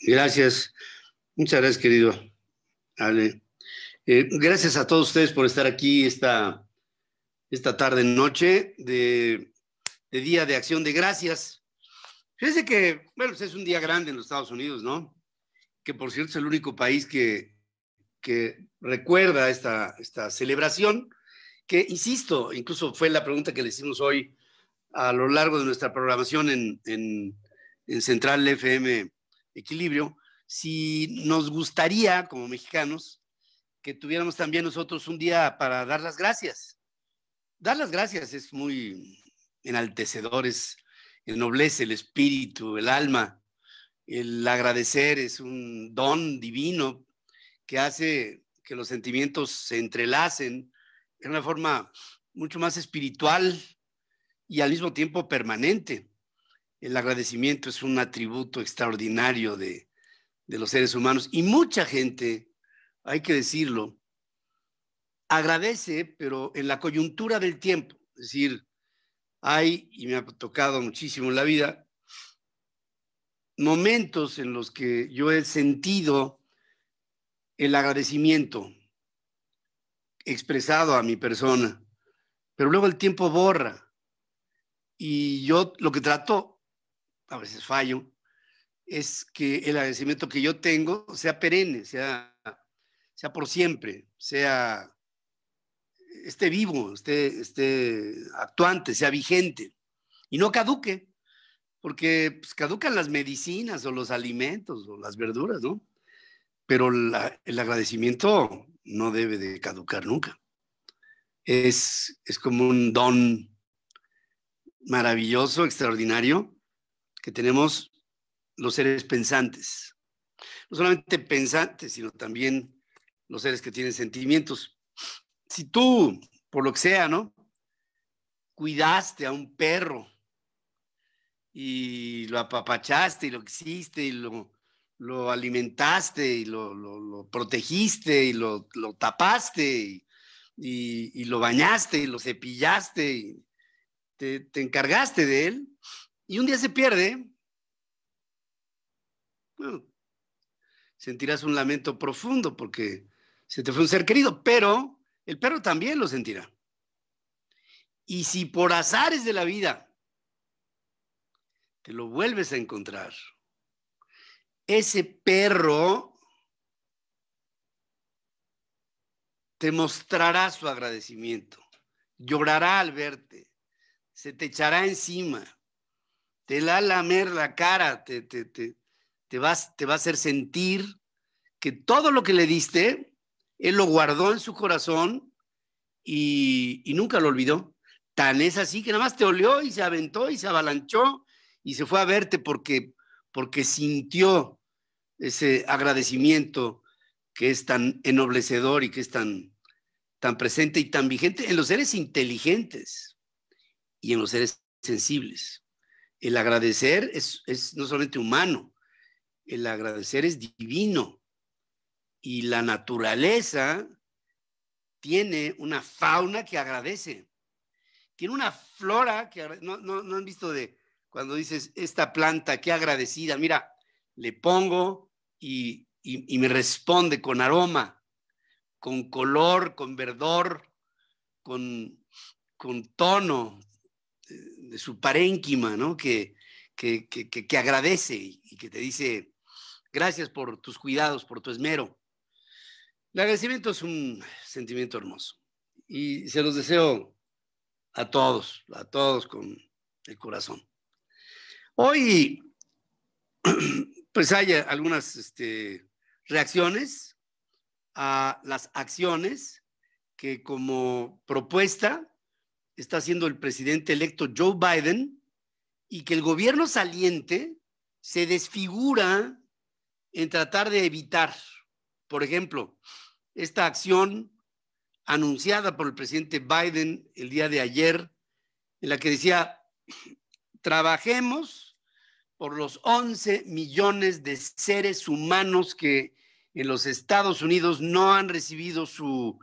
Gracias. Muchas gracias, querido Ale. Gracias a todos ustedes por estar aquí esta tarde, noche de Día de Acción de Gracias. Fíjense que, bueno, pues es un día grande en los Estados Unidos, ¿no? Que por cierto es el único país que recuerda esta celebración, que, insisto, incluso fue la pregunta que le hicimos hoy a lo largo de nuestra programación en Central FM Equilibrio, si nos gustaría, como mexicanos, que tuviéramos también nosotros un día para dar las gracias. Dar las gracias es muy enaltecedor, ennoblece el espíritu, el alma. El agradecer es un don divino que hace que los sentimientos se entrelacen de una forma mucho más espiritual y al mismo tiempo permanente. El agradecimiento es un atributo extraordinario de los seres humanos y mucha gente, hay que decirlo, agradece, pero en la coyuntura del tiempo. Es decir, hay, y me ha tocado muchísimo en la vida, momentos en los que yo he sentido el agradecimiento expresado a mi persona, pero luego el tiempo borra. Y yo lo que trato, a veces fallo, es que el agradecimiento que yo tengo sea perenne, sea por siempre, esté vivo, esté actuante, sea vigente y no caduque, porque pues, caducan las medicinas o los alimentos o las verduras, ¿no? Pero el agradecimiento no debe de caducar nunca. Es como un don maravilloso, extraordinario, que tenemos los seres pensantes. No solamente pensantes, sino también los seres que tienen sentimientos. Si tú, por lo que sea, ¿no? Cuidaste a un perro y lo apapachaste y lo quisiste y lo alimentaste y lo protegiste y lo tapaste y lo bañaste y lo cepillaste y te encargaste de él y un día se pierde, bueno, sentirás un lamento profundo porque se te fue un ser querido, pero el perro también lo sentirá. Y si por azares de la vida te lo vuelves a encontrar, ese perro te mostrará su agradecimiento, llorará al verte, se te echará encima, te va a lamer la cara, te va a hacer sentir que todo lo que le diste, él lo guardó en su corazón y nunca lo olvidó. Tan es así que nada más te olió y se aventó y se avalanchó y se fue a verte porque sintió ese agradecimiento que es tan ennoblecedor y que es tan presente y tan vigente en los seres inteligentes y en los seres sensibles. El agradecer es no solamente humano, el agradecer es divino y la naturaleza tiene una fauna que agradece, tiene una flora que no han visto de cuando dices esta planta, qué agradecida, mira, le pongo y me responde con aroma, con color, con verdor, con tono de su parénquima, ¿no? Que agradece y que te dice gracias por tus cuidados, por tu esmero. El agradecimiento es un sentimiento hermoso y se los deseo a todos con el corazón. Hoy, pues hay algunas reacciones a las acciones que como propuesta está haciendo el presidente electo Joe Biden y que el gobierno saliente se desfigura en tratar de evitar. Por ejemplo, esta acción anunciada por el presidente Biden el día de ayer, en la que decía, trabajemos por los 11 millones de seres humanos que en los Estados Unidos no han recibido su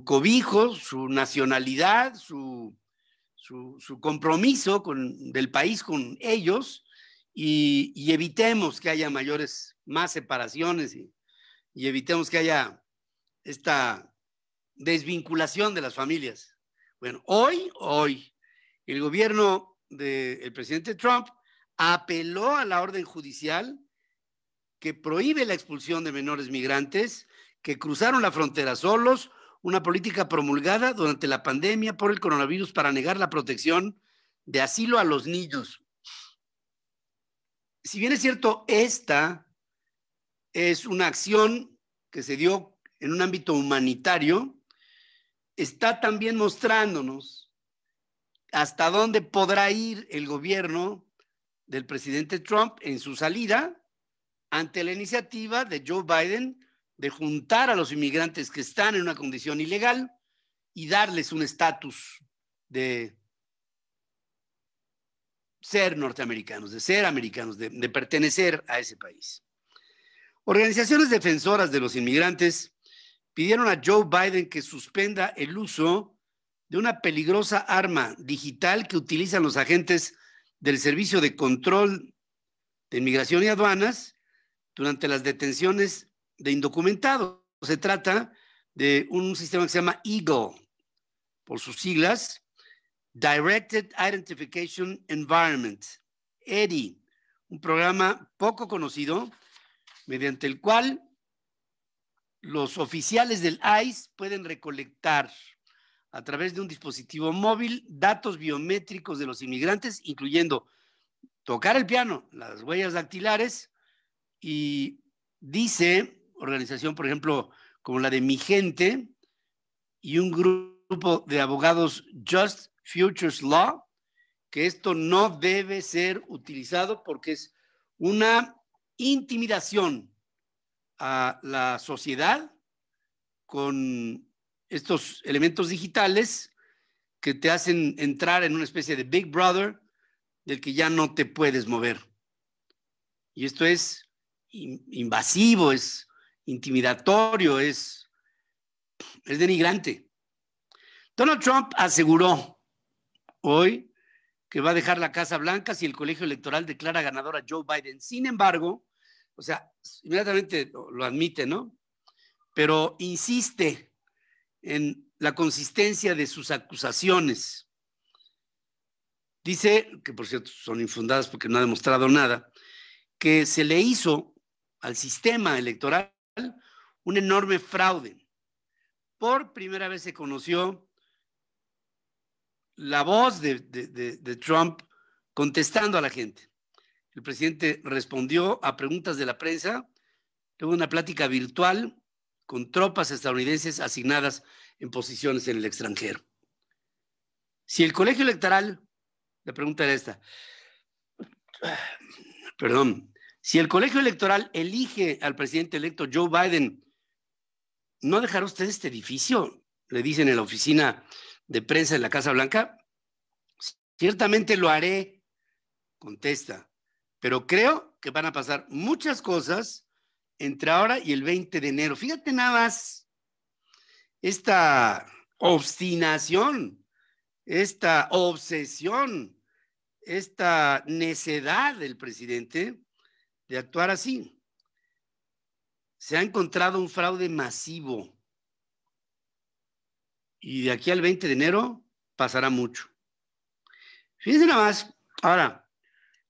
cobijo, su nacionalidad, su compromiso del país con ellos y evitemos que haya más separaciones y evitemos que haya esta desvinculación de las familias. Bueno, hoy, el gobierno del presidente Trump apeló a la orden judicial que prohíbe la expulsión de menores migrantes que cruzaron la frontera solos, una política promulgada durante la pandemia por el coronavirus para negar la protección de asilo a los niños. Si bien es cierto, esta es una acción que se dio en un ámbito humanitario, está también mostrándonos hasta dónde podrá ir el gobierno del presidente Trump en su salida ante la iniciativa de Joe Biden de juntar a los inmigrantes que están en una condición ilegal y darles un estatus de ser norteamericanos, de ser americanos, de pertenecer a ese país. Organizaciones defensoras de los inmigrantes pidieron a Joe Biden que suspenda el uso de una peligrosa arma digital que utilizan los agentes del Servicio de Control de Inmigración y Aduanas durante las detenciones de indocumentados. Se trata de un sistema que se llama EAGLE, por sus siglas, Directed Identification Environment, EDI, un programa poco conocido mediante el cual los oficiales del ICE pueden recolectar a través de un dispositivo móvil datos biométricos de los inmigrantes, incluyendo tocar el piano, las huellas dactilares, y dice organización, por ejemplo, como la de Mi Gente y un grupo de abogados Just Futures Law, que esto no debe ser utilizado porque es una intimidación a la sociedad con estos elementos digitales que te hacen entrar en una especie de Big Brother del que ya no te puedes mover. Y esto es invasivo, es intimidatorio, es denigrante. Donald Trump aseguró hoy que va a dejar la Casa Blanca si el colegio electoral declara ganador a Joe Biden. Sin embargo, o sea, inmediatamente lo admite, ¿no? Pero insiste en la consistencia de sus acusaciones. Dice, que por cierto son infundadas porque no ha demostrado nada, que se le hizo al sistema electoral un enorme fraude. Por primera vez se conoció la voz de Trump contestando a la gente. El presidente respondió a preguntas de la prensa, tuvo una plática virtual con tropas estadounidenses asignadas en posiciones en el extranjero. Si el colegio electoral, la pregunta era esta, si el colegio electoral elige al presidente electo Joe Biden, ¿no dejará usted este edificio? Le dicen en la oficina de prensa de la Casa Blanca. Ciertamente lo haré, contesta, pero creo que van a pasar muchas cosas entre ahora y el 20 de enero. Fíjate nada más esta obstinación, esta obsesión, esta necedad del presidente de actuar así. Se ha encontrado un fraude masivo y de aquí al 20 de enero pasará mucho. Fíjense nada más. Ahora,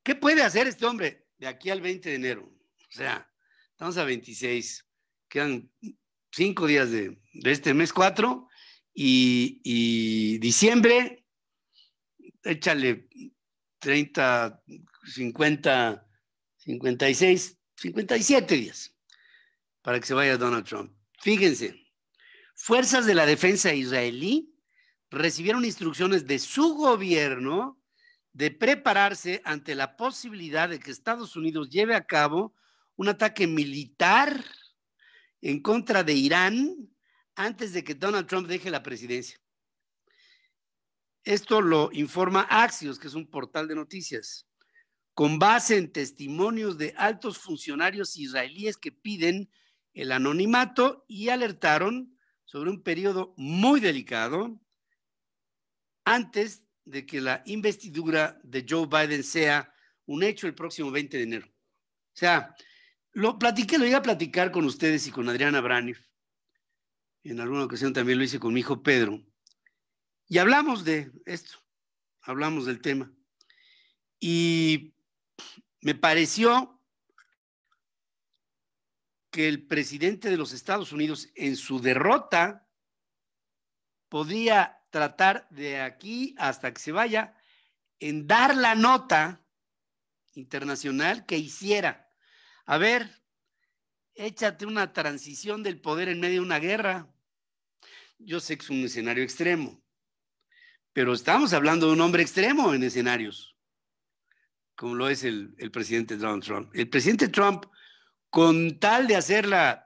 ¿qué puede hacer este hombre de aquí al 20 de enero? O sea, estamos a 26, quedan 5 días de este mes 4 y diciembre, échale 30, 50, 56, 57 días para que se vaya Donald Trump. Fíjense, fuerzas de la defensa israelí recibieron instrucciones de su gobierno de prepararse ante la posibilidad de que Estados Unidos lleve a cabo un ataque militar en contra de Irán antes de que Donald Trump deje la presidencia. Esto lo informa Axios, que es un portal de noticias, con base en testimonios de altos funcionarios israelíes que piden el anonimato y alertaron sobre un periodo muy delicado antes de que la investidura de Joe Biden sea un hecho el próximo 20 de enero. O sea, lo llegué a platicar con ustedes y con Adriana Braniff. En alguna ocasión también lo hice con mi hijo Pedro. Y hablamos de esto, hablamos del tema. Y me pareció que el presidente de los Estados Unidos, en su derrota, podría tratar de aquí hasta que se vaya en dar la nota internacional que hiciera. A ver, échate una transición del poder en medio de una guerra. Yo sé que es un escenario extremo, pero estamos hablando de un hombre extremo en escenarios, como lo es el presidente Donald Trump. El presidente Trump, con tal de hacerla,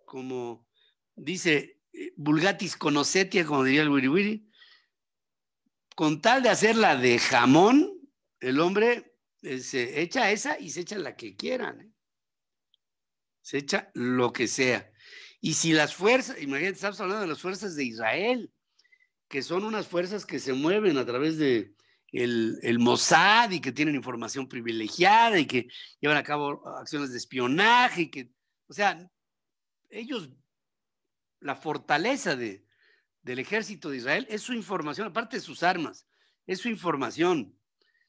como dice vulgatis conocetia, como diría el wiri wiri, con tal de hacerla de jamón, el hombre se echa esa y se echa la que quieran, ¿eh? Se echa lo que sea. Y si las fuerzas, imagínate, estamos hablando de las fuerzas de Israel, que son unas fuerzas que se mueven a través de el Mossad y que tienen información privilegiada y que llevan a cabo acciones de espionaje y que, o sea, ellos, la fortaleza del ejército de Israel es su información, aparte de sus armas, es su información.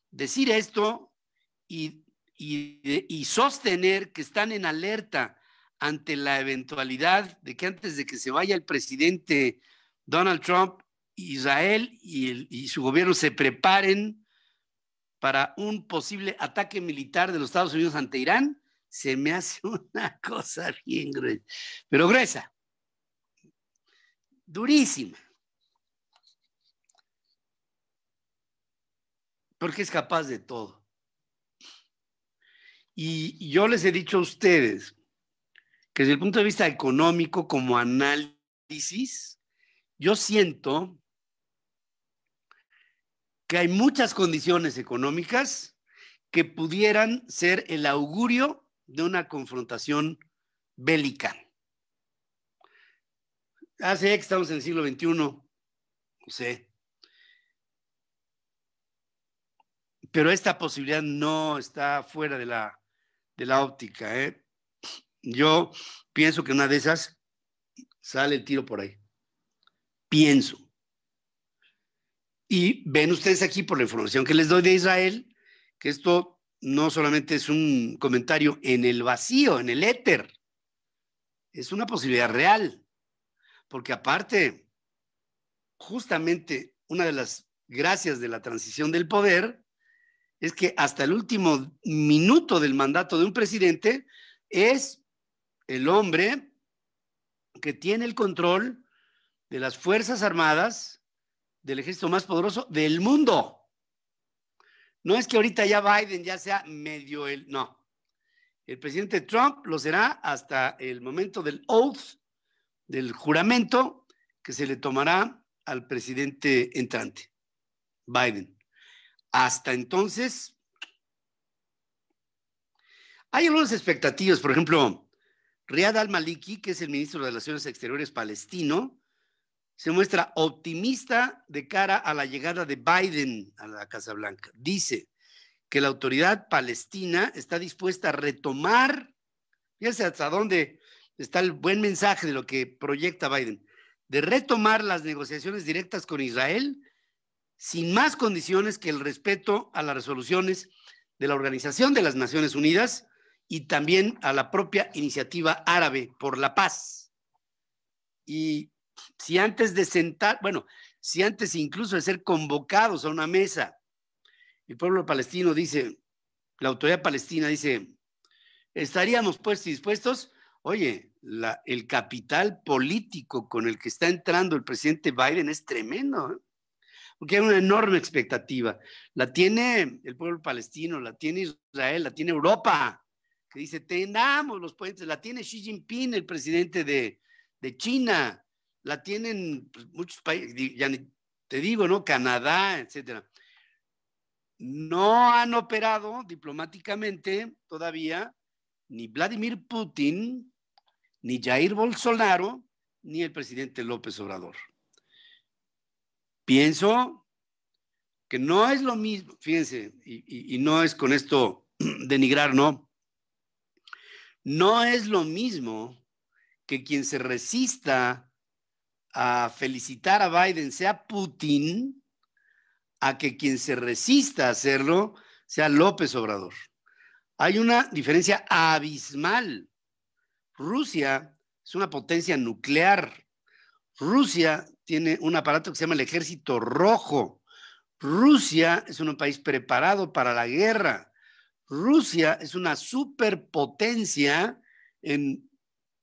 Decir esto y sostener que están en alerta ante la eventualidad de que antes de que se vaya el presidente Donald Trump, Israel y su gobierno se preparen para un posible ataque militar de los Estados Unidos ante Irán, se me hace una cosa bien gruesa, pero gruesa, durísima, porque es capaz de todo. Y yo les he dicho a ustedes que desde el punto de vista económico, como análisis, yo siento que hay muchas condiciones económicas que pudieran ser el augurio de una confrontación bélica. Sé que estamos en el siglo XXI, no sé, pero esta posibilidad no está fuera de la óptica, ¿eh? Yo pienso que una de esas sale el tiro por ahí. Pienso. Y ven ustedes aquí por la información que les doy de Israel, que esto no solamente es un comentario en el vacío, en el éter, es una posibilidad real, porque aparte, justamente una de las gracias de la transición del poder es que hasta el último minuto del mandato de un presidente es el hombre que tiene el control de las Fuerzas Armadas del ejército más poderoso del mundo. No es que ahorita ya Biden ya sea medio no. El presidente Trump lo será hasta el momento del oath, del juramento que se le tomará al presidente entrante, Biden. Hasta entonces, hay algunas expectativas. Por ejemplo, Riyad al-Maliki, que es el ministro de Relaciones Exteriores palestino, se muestra optimista de cara a la llegada de Biden a la Casa Blanca. Dice que la autoridad palestina está dispuesta a retomar, fíjense hasta dónde está el buen mensaje de lo que proyecta Biden, de retomar las negociaciones directas con Israel sin más condiciones que el respeto a las resoluciones de la Organización de las Naciones Unidas y también a la propia iniciativa árabe por la paz. Y si antes de si antes incluso de ser convocados a una mesa, el pueblo palestino dice, la autoridad palestina dice, estaríamos pues dispuestos, oye, el capital político con el que está entrando el presidente Biden es tremendo, ¿eh? Porque hay una enorme expectativa. La tiene el pueblo palestino, la tiene Israel, la tiene Europa, que dice, tendamos los puentes, la tiene Xi Jinping, el presidente de China, la tienen pues, muchos países, ya te digo, ¿no? Canadá, etcétera. No han operado diplomáticamente todavía ni Vladimir Putin, ni Jair Bolsonaro, ni el presidente López Obrador. Pienso que no es lo mismo, fíjense, y no es con esto denigrar, no. No es lo mismo que quien se resista a felicitar a Biden sea Putin, a que quien se resista a hacerlo sea López Obrador. Hay una diferencia abismal. Rusia es una potencia nuclear. Rusia tiene un aparato que se llama el Ejército Rojo. Rusia es un país preparado para la guerra. Rusia es una superpotencia en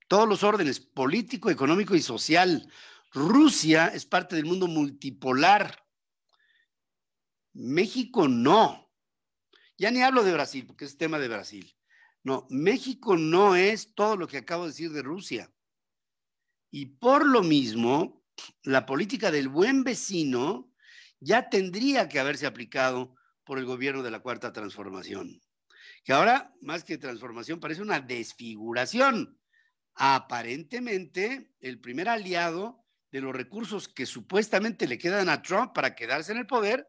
todos los órdenes, político, económico y social. Rusia es parte del mundo multipolar. México no. Ya ni hablo de Brasil, porque es tema de Brasil. No, México no es todo lo que acabo de decir de Rusia. Y por lo mismo, la política del buen vecino ya tendría que haberse aplicado por el gobierno de la Cuarta Transformación. Que ahora, más que transformación, parece una desfiguración. Aparentemente, el primer aliado de los recursos que supuestamente le quedan a Trump para quedarse en el poder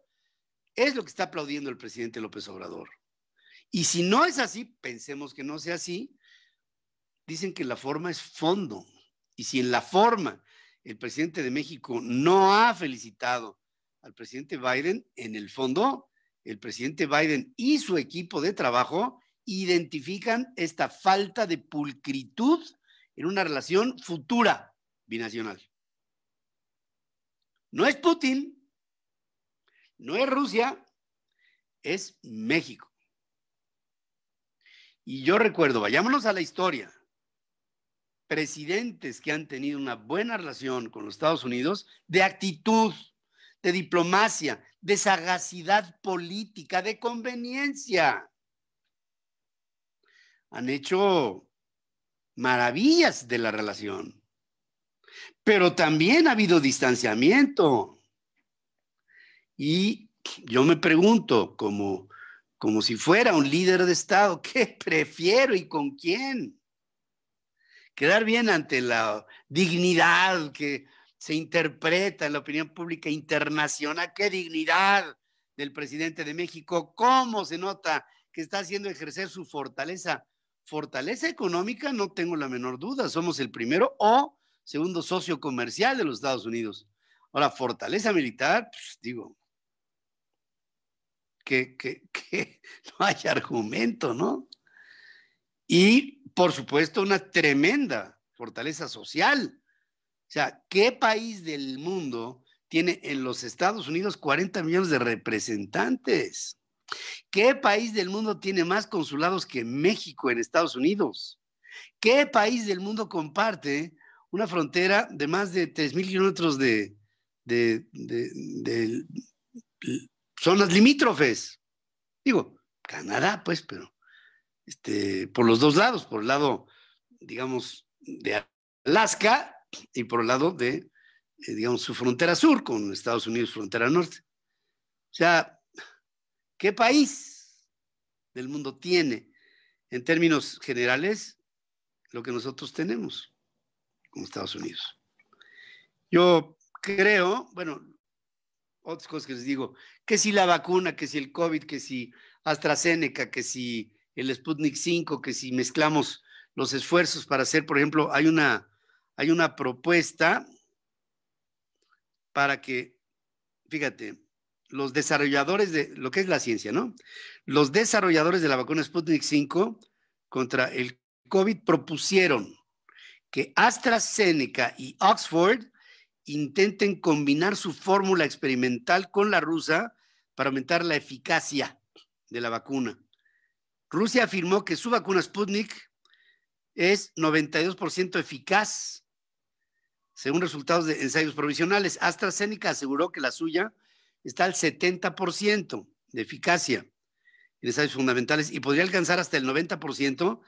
es lo que está aplaudiendo el presidente López Obrador. Y si no es así, pensemos que no sea así, dicen que la forma es fondo. Y si en la forma el presidente de México no ha felicitado al presidente Biden, en el fondo, el presidente Biden y su equipo de trabajo identifican esta falta de pulcritud en una relación futura binacional. No es Putin, no es Rusia, es México. Y yo recuerdo, vayámonos a la historia, presidentes que han tenido una buena relación con los Estados Unidos, de actitud, de diplomacia, de sagacidad política, de conveniencia, han hecho maravillas de la relación. Pero también ha habido distanciamiento. Y yo me pregunto, como si fuera un líder de Estado, ¿qué prefiero y con quién? Quedar bien ante la dignidad que se interpreta en la opinión pública internacional. ¡Qué dignidad del presidente de México! ¿Cómo se nota que está haciendo ejercer su fortaleza? Fortaleza económica, no tengo la menor duda. Somos el primero o segundo socio comercial de los Estados Unidos. Ahora, fortaleza militar, pues digo, que no hay argumento, ¿no? Y, por supuesto, una tremenda fortaleza social. O sea, ¿qué país del mundo tiene en los Estados Unidos 40 millones de representantes? ¿Qué país del mundo tiene más consulados que México en Estados Unidos? ¿Qué país del mundo comparte una frontera de más de 3,000 kilómetros de zonas limítrofes? Digo, Canadá, pues, pero por los dos lados, por el lado, digamos, de Alaska y por el lado de, digamos, su frontera sur con Estados Unidos, frontera norte. O sea, ¿qué país del mundo tiene, en términos generales, lo que nosotros tenemos como Estados Unidos? Yo creo, bueno, otras cosas que les digo, que si la vacuna, que si el COVID, que si AstraZeneca, que si el Sputnik 5, que si mezclamos los esfuerzos para hacer, por ejemplo, hay una propuesta para que, fíjate, los desarrolladores de lo que es la ciencia, ¿no? Los desarrolladores de la vacuna Sputnik 5 contra el COVID propusieron que AstraZeneca y Oxford intenten combinar su fórmula experimental con la rusa para aumentar la eficacia de la vacuna. Rusia afirmó que su vacuna Sputnik es 92% eficaz, según resultados de ensayos provisionales. AstraZeneca aseguró que la suya está al 70% de eficacia en ensayos fundamentales y podría alcanzar hasta el 90%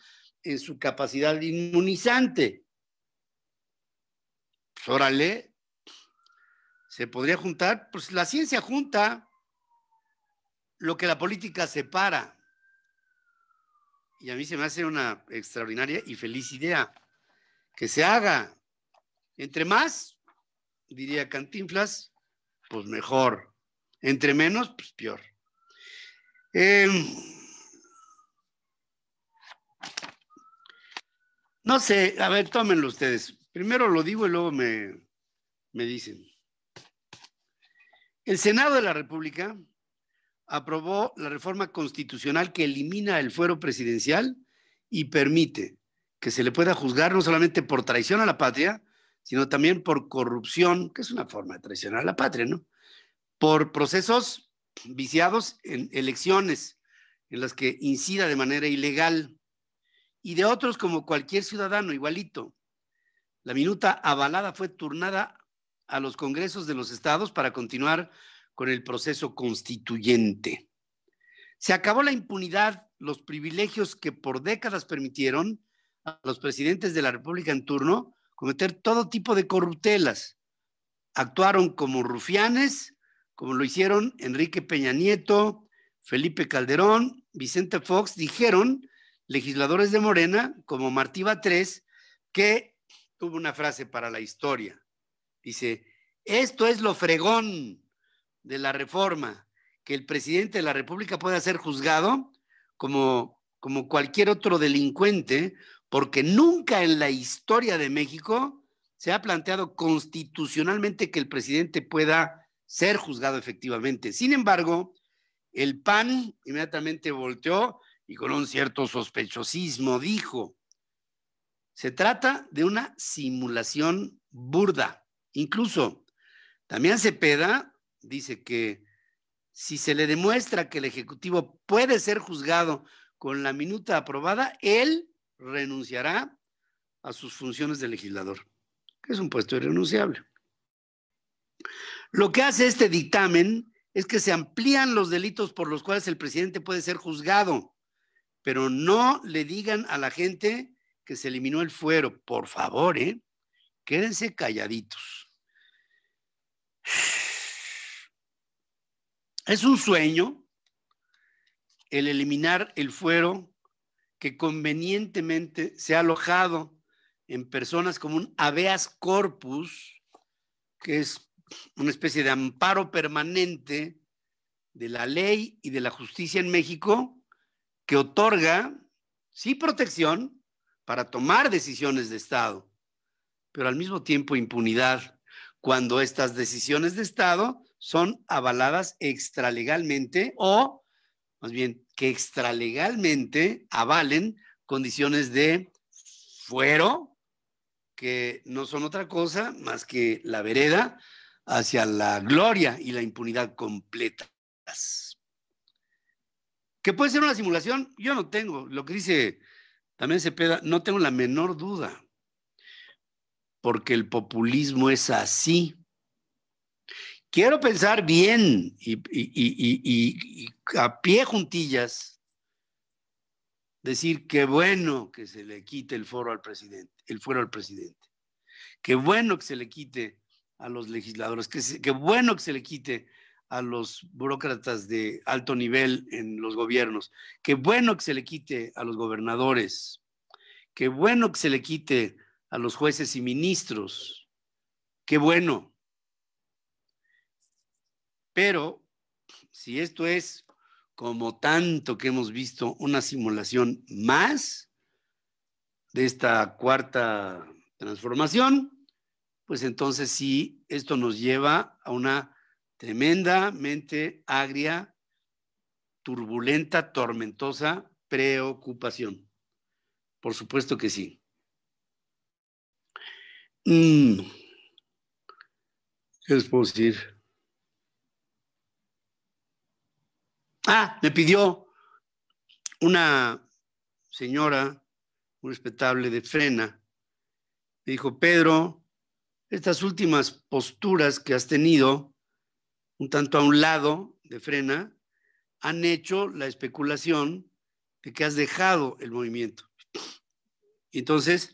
en su capacidad inmunizante. Pues órale, se podría juntar, pues la ciencia junta lo que la política separa. Y a mí se me hace una extraordinaria y feliz idea que se haga. Entre más, diría Cantinflas, pues mejor. Entre menos, pues peor. No sé, a ver, tómenlo ustedes. Primero lo digo y luego me dicen. El Senado de la República aprobó la reforma constitucional que elimina el fuero presidencial y permite que se le pueda juzgar no solamente por traición a la patria, sino también por corrupción, que es una forma de traicionar a la patria, ¿no? Por procesos viciados en elecciones en las que incida de manera ilegal y de otros como cualquier ciudadano, igualito. La minuta avalada fue turnada a los congresos de los estados para continuar con el proceso constituyente. Se acabó la impunidad, los privilegios que por décadas permitieron a los presidentes de la República en turno cometer todo tipo de corruptelas. Actuaron como rufianes, como lo hicieron Enrique Peña Nieto, Felipe Calderón, Vicente Fox, dijeron legisladores de Morena, como Martí Batres, que tuvo una frase para la historia. Dice, esto es lo fregón de la reforma, que el presidente de la República pueda ser juzgado como cualquier otro delincuente, porque nunca en la historia de México se ha planteado constitucionalmente que el presidente pueda ser juzgado efectivamente. Sin embargo, el PAN inmediatamente volteó y con un cierto sospechosismo dijo, se trata de una simulación burda. Incluso Damián Cepeda dice que si se le demuestra que el Ejecutivo puede ser juzgado con la minuta aprobada, él renunciará a sus funciones de legislador, que es un puesto irrenunciable. Lo que hace este dictamen es que se amplían los delitos por los cuales el presidente puede ser juzgado, pero no le digan a la gente que se eliminó el fuero. Por favor, quédense calladitos. Es un sueño el eliminar el fuero que convenientemente se ha alojado en personas como un habeas corpus, que es una especie de amparo permanente de la ley y de la justicia en México, que otorga, sí, protección para tomar decisiones de Estado, pero al mismo tiempo impunidad, cuando estas decisiones de Estado son avaladas extralegalmente o, más bien, que extralegalmente avalen condiciones de fuero que no son otra cosa más que la vereda hacia la gloria y la impunidad completas. ¿Que puede ser una simulación? Yo no tengo, lo que dice también Cepeda, no tengo la menor duda, porque el populismo es así. Quiero pensar bien y a pie juntillas decir qué bueno que se le quite el fuero al presidente. Qué bueno que se le quite a los legisladores, qué bueno que se le quite a los burócratas de alto nivel en los gobiernos, qué bueno que se le quite a los gobernadores, qué bueno que se le quite a los jueces y ministros, qué bueno. Pero si esto es, como tanto que hemos visto, una simulación más de esta cuarta transformación, pues entonces sí, esto nos lleva a una tremendamente agria, turbulenta, tormentosa preocupación. Por supuesto que sí. ¿Qué les puedo decir? Me pidió una señora muy respetable de Frena, me dijo, Pedro, estas últimas posturas que has tenido, un tanto a un lado de Frena, han hecho la especulación de que has dejado el movimiento. Entonces,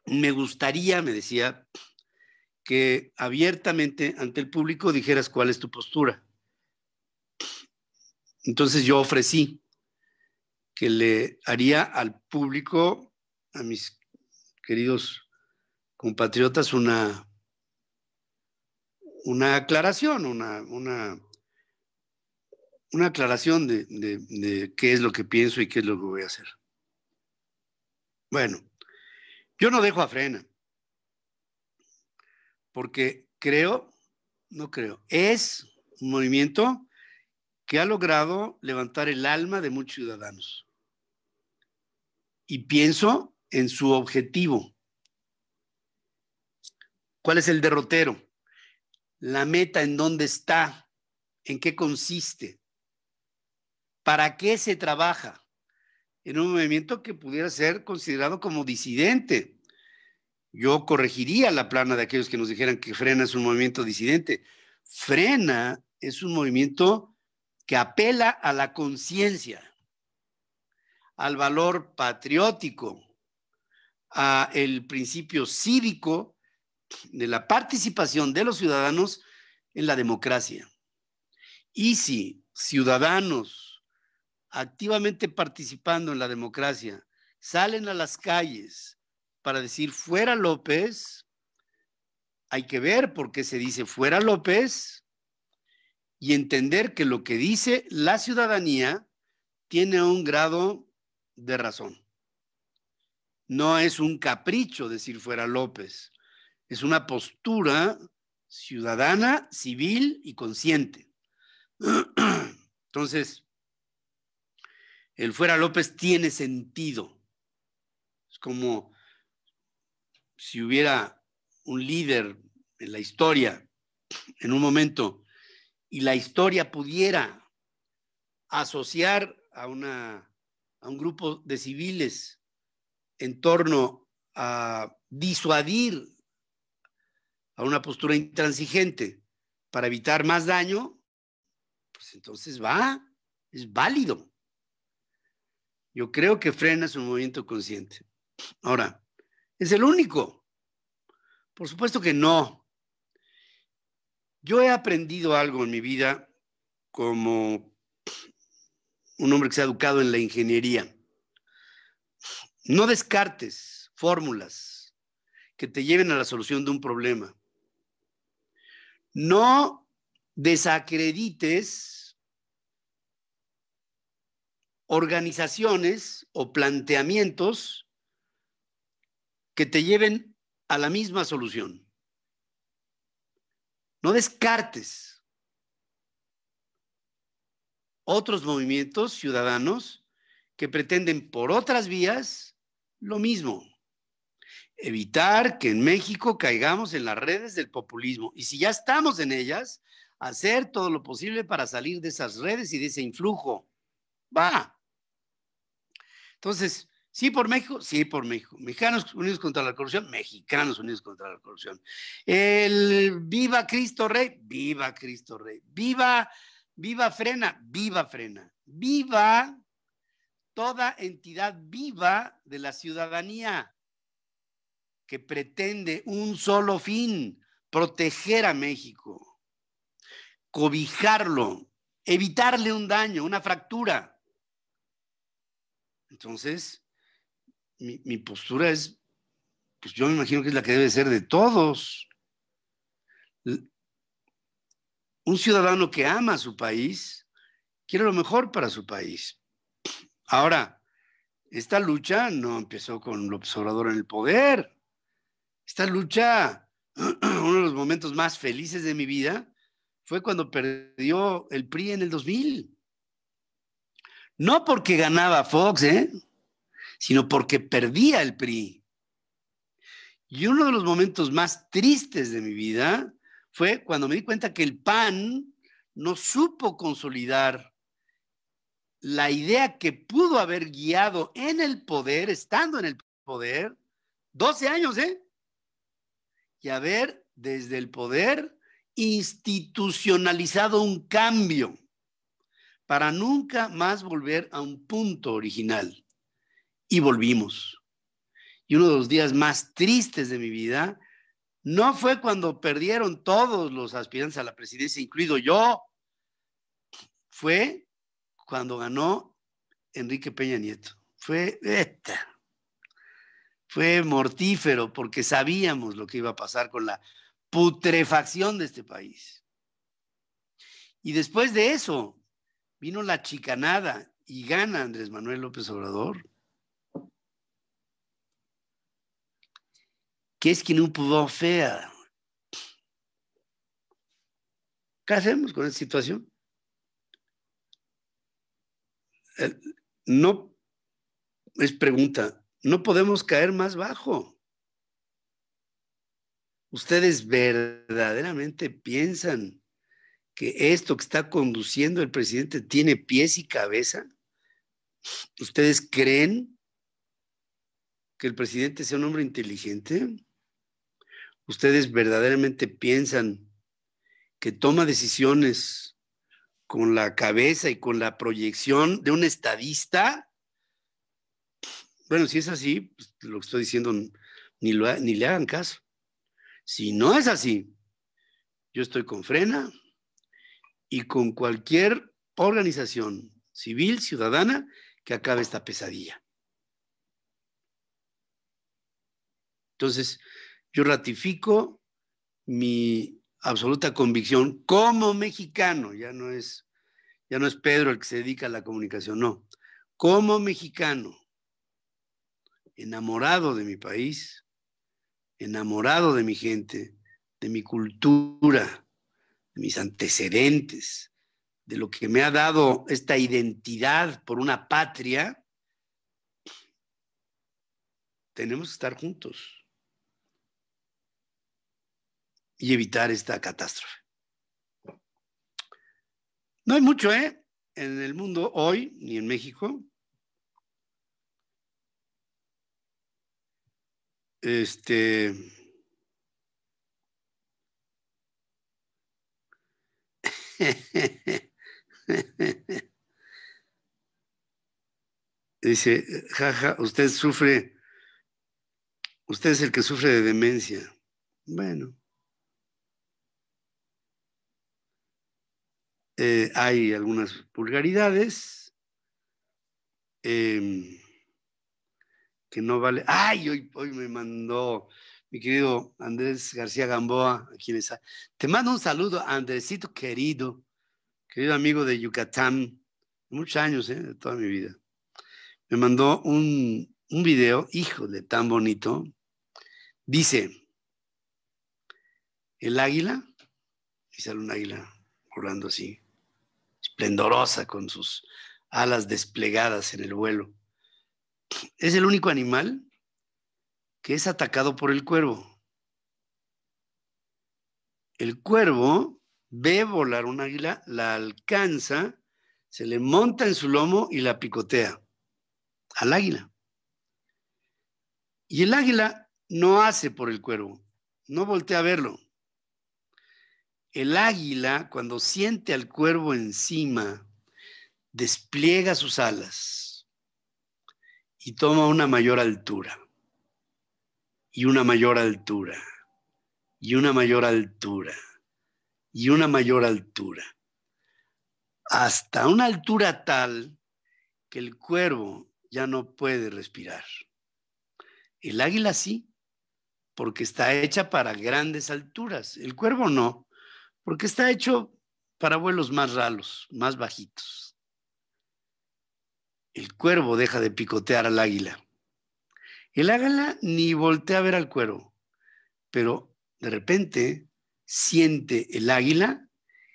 me gustaría, me decía, que abiertamente ante el público dijeras cuál es tu postura. Entonces yo ofrecí que le haría al público, a mis queridos compatriotas, una una aclaración, una aclaración de qué es lo que pienso y qué es lo que voy a hacer. Bueno, yo no dejo a Frena, porque es un movimiento que ha logrado levantar el alma de muchos ciudadanos. Y pienso en su objetivo. ¿Cuál es el derrotero? La meta, ¿en dónde está? ¿En qué consiste? ¿Para qué se trabaja? En un movimiento que pudiera ser considerado como disidente. Yo corregiría la plana de aquellos que nos dijeran que Frena es un movimiento disidente. Frena es un movimiento que apela a la conciencia, al valor patriótico, al principio cívico de la participación de los ciudadanos en la democracia. Y si ciudadanos activamente participando en la democracia salen a las calles para decir fuera López, hay que ver por qué se dice fuera López y entender que lo que dice la ciudadanía tiene un grado de razón. No es un capricho decir fuera López, es una postura ciudadana, civil y consciente. Entonces, el fuera López tiene sentido. Es como si hubiera un líder en la historia en un momento y la historia pudiera asociar a un grupo de civiles en torno a disuadir a una postura intransigente para evitar más daño, pues entonces es válido. Yo creo que Frena es un movimiento consciente. Ahora, ¿es el único? Por supuesto que no. Yo he aprendido algo en mi vida como un hombre que se ha educado en la ingeniería. No descartes fórmulas que te lleven a la solución de un problema. No desacredites organizaciones o planteamientos que te lleven a la misma solución. No descartes otros movimientos ciudadanos que pretenden por otras vías lo mismo. Evitar que en México caigamos en las redes del populismo. Y si ya estamos en ellas, hacer todo lo posible para salir de esas redes y de ese influjo. Va. Entonces, sí por México, sí por México. Mexicanos unidos contra la corrupción, mexicanos unidos contra la corrupción. El viva Cristo Rey, viva Cristo Rey. Viva Frena, viva Frena. Viva toda entidad viva de la ciudadanía que pretende un solo fin, proteger a México, cobijarlo, evitarle un daño, una fractura. Entonces, mi postura es, pues yo me imagino que es la que debe ser de todos. Un ciudadano que ama a su país quiere lo mejor para su país. Ahora, esta lucha no empezó con López Obrador en el poder. Esta lucha, uno de los momentos más felices de mi vida, fue cuando perdió el PRI en el 2000. No porque ganaba Fox, sino porque perdía el PRI. Y uno de los momentos más tristes de mi vida fue cuando me di cuenta que el PAN no supo consolidar la idea que pudo haber guiado en el poder, estando en el poder, 12 años, y haber desde el poder institucionalizado un cambio para nunca más volver a un punto original. Y volvimos. Y uno de los días más tristes de mi vida no fue cuando perdieron todos los aspirantes a la presidencia, incluido yo, fue cuando ganó Enrique Peña Nieto. Fue mortífero porque sabíamos lo que iba a pasar con la putrefacción de este país. Y después de eso vino la chicanada y gana Andrés Manuel López Obrador. Qu'est-ce qui nous pouvons faire? ¿Qué hacemos con esta situación? No, es pregunta, no podemos caer más bajo. ¿Ustedes verdaderamente piensan que esto que está conduciendo el presidente tiene pies y cabeza? ¿Ustedes creen que el presidente sea un hombre inteligente? ¿Ustedes verdaderamente piensan que toma decisiones con la cabeza y con la proyección de un estadista? Bueno, si es así, pues, lo que estoy diciendo ni le hagan caso. Si no es así, yo estoy con Frena y con cualquier organización civil, ciudadana, que acabe esta pesadilla. Entonces, yo ratifico mi absoluta convicción como mexicano, ya no es Pedro el que se dedica a la comunicación, no. Como mexicano, enamorado de mi país, enamorado de mi gente, de mi cultura, de mis antecedentes, de lo que me ha dado esta identidad por una patria, tenemos que estar juntos y evitar esta catástrofe. No hay mucho, en el mundo hoy, ni en México. Dice, jaja, usted es el que sufre de demencia. Bueno, hay algunas vulgaridades que no vale. Ay, hoy me mandó mi querido Andrés García Gamboa, te mando un saludo, Andresito querido amigo de Yucatán, muchos años, de toda mi vida. Me mandó un video, híjole, tan bonito. Dice, el águila, y sale un águila volando así, esplendorosa, con sus alas desplegadas en el vuelo. Es el único animal que es atacado por el cuervo. El cuervo ve volar un águila, la alcanza, se le monta en su lomo y la picotea al águila. Y el águila no hace por el cuervo, no voltea a verlo. El águila, cuando siente al cuervo encima, despliega sus alas y toma una mayor altura, y una mayor altura, y una mayor altura, y una mayor altura, hasta una altura tal que el cuervo ya no puede respirar. El águila sí, porque está hecha para grandes alturas. El cuervo no, porque está hecho para vuelos más ralos, más bajitos. El cuervo deja de picotear al águila. El águila ni voltea a ver al cuervo, pero de repente siente el águila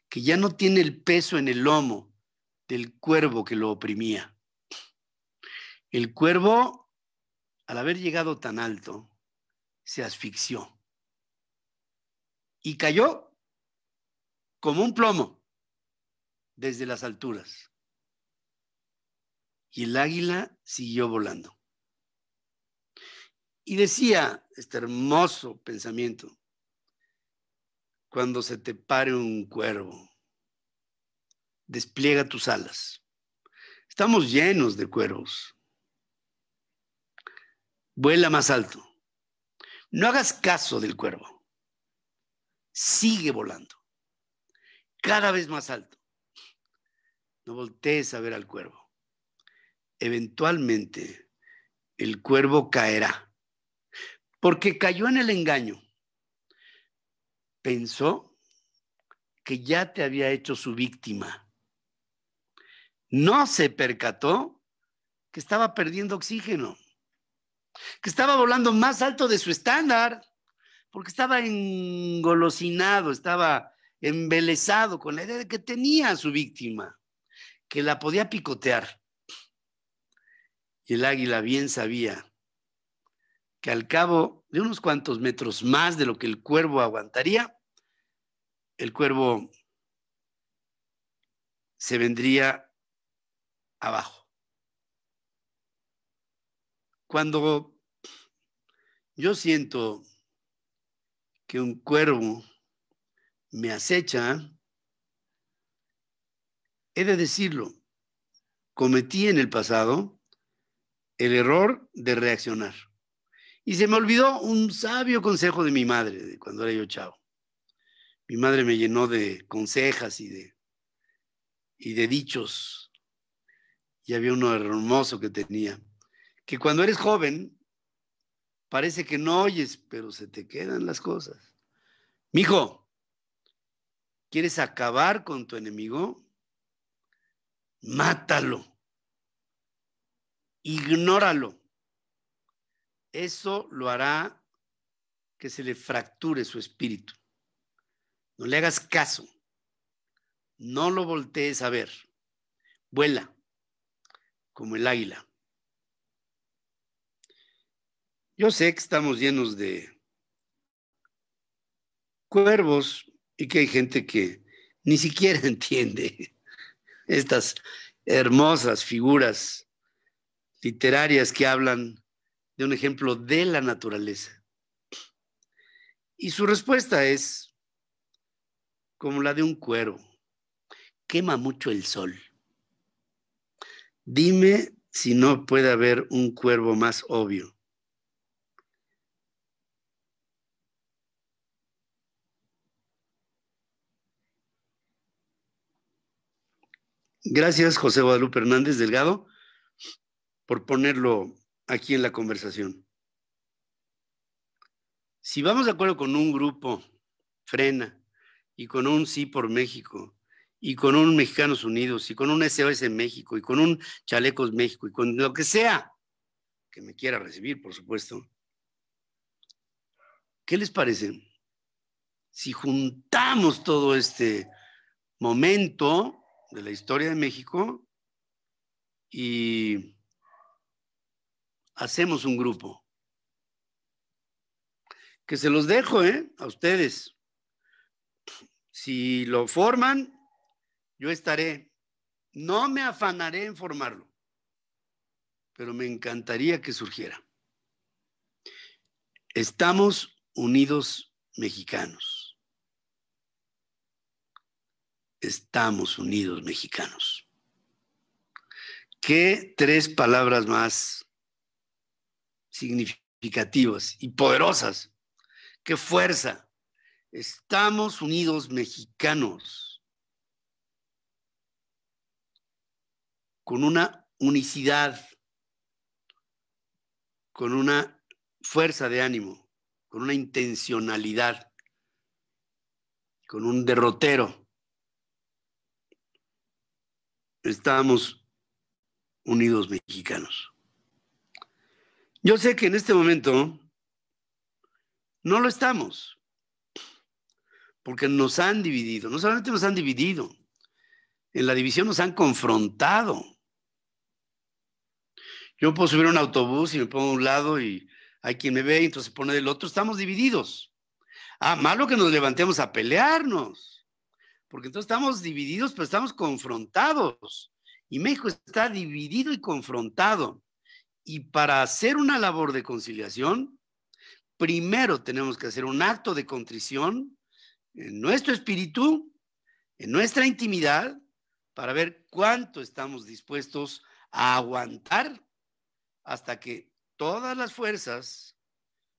que ya no tiene el peso en el lomo del cuervo que lo oprimía. El cuervo, al haber llegado tan alto, se asfixió y cayó como un plomo desde las alturas. Y el águila siguió volando. Y decía este hermoso pensamiento: cuando se te pare un cuervo, despliega tus alas. Estamos llenos de cuervos. Vuela más alto. No hagas caso del cuervo. Sigue volando. Cada vez más alto. No voltees a ver al cuervo. Eventualmente, el cuervo caerá. Porque cayó en el engaño. pensó que ya te había hecho su víctima. No se percató que estaba perdiendo oxígeno, que estaba volando más alto de su estándar, porque estaba engolosinado, estaba embelesado con la idea de que tenía a su víctima, que la podía picotear. Y el águila bien sabía que al cabo de unos cuantos metros más de lo que el cuervo aguantaría, el cuervo se vendría abajo. Cuando yo siento que un cuervo me acecha, he de decirlo, cometí en el pasado el error de reaccionar. Y se me olvidó un sabio consejo de mi madre de cuando era yo chavo. Mi madre me llenó de consejas y de dichos. Y había uno hermoso que tenía, que cuando eres joven parece que no oyes, pero se te quedan las cosas. Mijo, ¿quieres acabar con tu enemigo? Mátalo. Ignóralo. Eso lo hará que se le fracture su espíritu. No le hagas caso. No lo voltees a ver. Vuela como el águila. Yo sé que estamos llenos de cuervos y que hay gente que ni siquiera entiende estas hermosas figuras literarias que hablan de un ejemplo de la naturaleza. Y su respuesta es como la de un cuervo. Quema mucho el sol. Dime si no puede haber un cuervo más obvio. Gracias, José Guadalupe Hernández Delgado, por ponerlo aquí en la conversación. Si vamos de acuerdo con un grupo, Frena, y con un Sí por México, y con un Mexicanos Unidos, y con un SOS México, y con un Chalecos México, y con lo que sea que me quiera recibir, por supuesto, ¿qué les parece si juntamos todo este momento de la historia de México y hacemos un grupo? Que se los dejo, a ustedes. Si lo forman, yo estaré. No me afanaré en formarlo, pero me encantaría que surgiera. Estamos unidos mexicanos. Estamos unidos mexicanos. ¿Qué tres palabras más significativas y poderosas? ¡Qué fuerza! Estamos unidos mexicanos. Con una unicidad, con una fuerza de ánimo, con una intencionalidad, con un derrotero. Estamos unidos mexicanos. Yo sé que en este momento no lo estamos, porque nos han dividido. No solamente nos han dividido, en la división nos han confrontado. Yo puedo subir a un autobús y me pongo a un lado y hay quien me ve y entonces se pone del otro. Estamos divididos. Malo que nos levantemos a pelearnos, porque entonces estamos divididos, pero estamos confrontados. Y México está dividido y confrontado. Y para hacer una labor de conciliación, primero tenemos que hacer un acto de contrición en nuestro espíritu, en nuestra intimidad, para ver cuánto estamos dispuestos a aguantar hasta que todas las fuerzas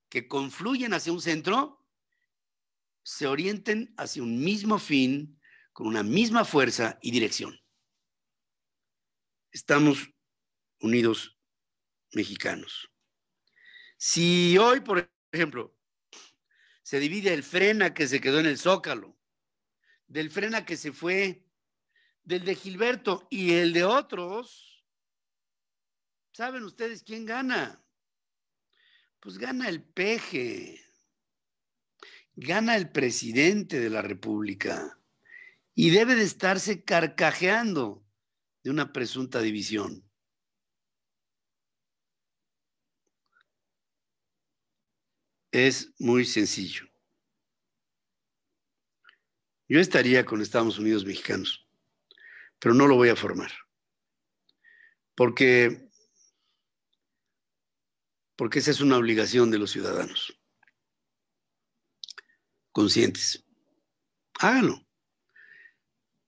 que confluyen hacia un centro se orienten hacia un mismo fin, con una misma fuerza y dirección. Estamos unidos mexicanos. Si hoy, por ejemplo, Se divide el Frena que se quedó en el Zócalo, del Frena que se fue, del de Gilberto y el de otros. ¿Saben ustedes quién gana? Pues gana el peje, gana el presidente de la República y debe de estarse carcajeando de una presunta división. Es muy sencillo. Yo estaría con Estados Unidos mexicanos, pero no lo voy a formar. Porque esa es una obligación de los ciudadanos conscientes. Háganlo.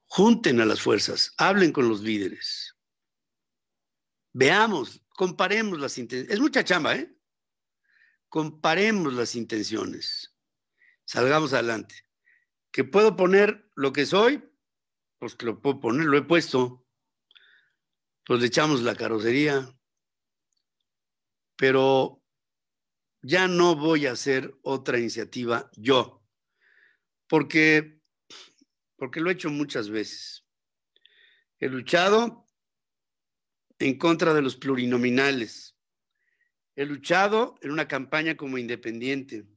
Junten a las fuerzas, hablen con los líderes. Veamos, comparemos las intenciones. Es mucha chamba, ¿eh? Comparemos las intenciones. Salgamos adelante. ¿Que puedo poner lo que soy? Pues que lo puedo poner, lo he puesto. Pues le echamos la carrocería. Pero ya no voy a hacer otra iniciativa yo. Porque lo he hecho muchas veces. He luchado en contra de los plurinominales. He luchado en una campaña como independiente.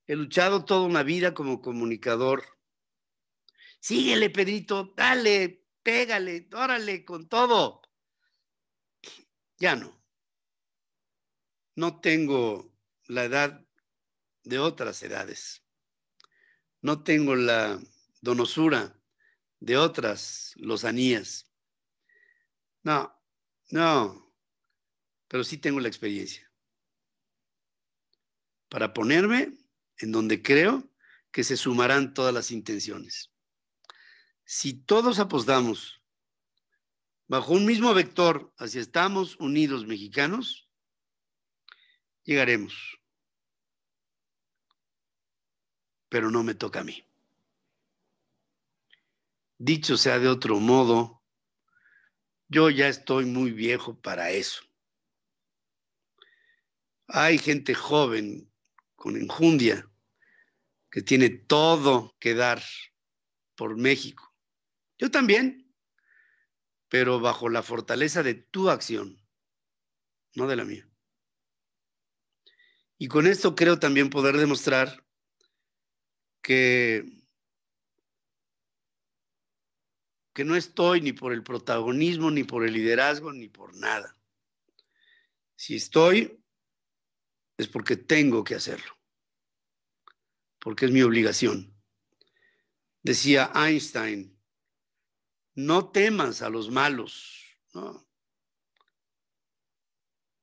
He luchado toda una vida como comunicador. Síguele, Pedrito, dale, pégale, órale, con todo. Ya no. No tengo la edad de otras edades. No tengo la donosura de otras lozanías. No, pero sí tengo la experiencia para ponerme en donde creo que se sumarán todas las intenciones. Si todos apostamos bajo un mismo vector hacia Estados Unidos mexicanos, llegaremos. Pero no me toca a mí. Dicho sea de otro modo, yo ya estoy muy viejo para eso. Hay gente joven con enjundia que tiene todo que dar por México. Yo también, pero bajo la fortaleza de tu acción, no de la mía. Y con esto creo también poder demostrar que no estoy ni por el protagonismo, ni por el liderazgo, ni por nada. Si estoy, es porque tengo que hacerlo, porque es mi obligación. Decía Einstein, no temas a los malos, no.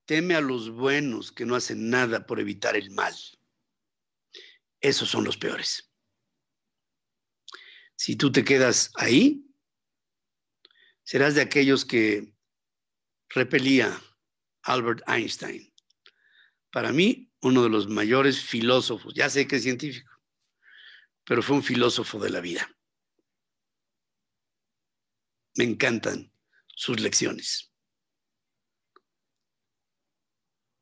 Teme a los buenos que no hacen nada por evitar el mal. Esos son los peores. Si tú te quedas ahí, serás de aquellos que repelía Albert Einstein. Para mí, uno de los mayores filósofos, ya sé que es científico, pero fue un filósofo de la vida. Me encantan sus lecciones.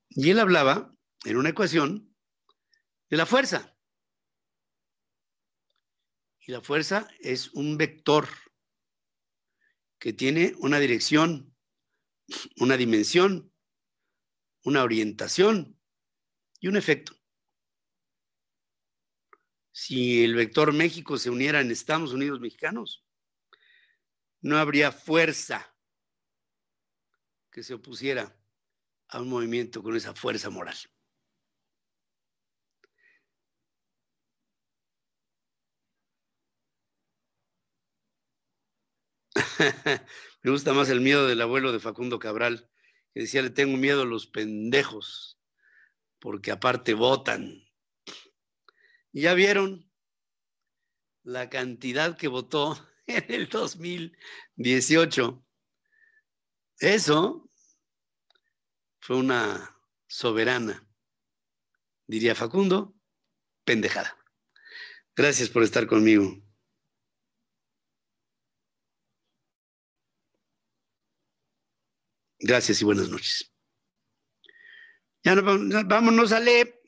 Y él hablaba en una ecuación de la fuerza. Y la fuerza es un vector que tiene una dirección, una dimensión, una orientación y un efecto. Si el vector México se uniera en Estados Unidos mexicanos, no habría fuerza que se opusiera a un movimiento con esa fuerza moral. Me gusta más el miedo del abuelo de Facundo Cabral, que decía, le tengo miedo a los pendejos, porque aparte votan. Y ya vieron la cantidad que votó en el 2018. Eso fue una soberana, diría Facundo, pendejada. Gracias por estar conmigo. Gracias y buenas noches. Ya no, vámonos, Ale.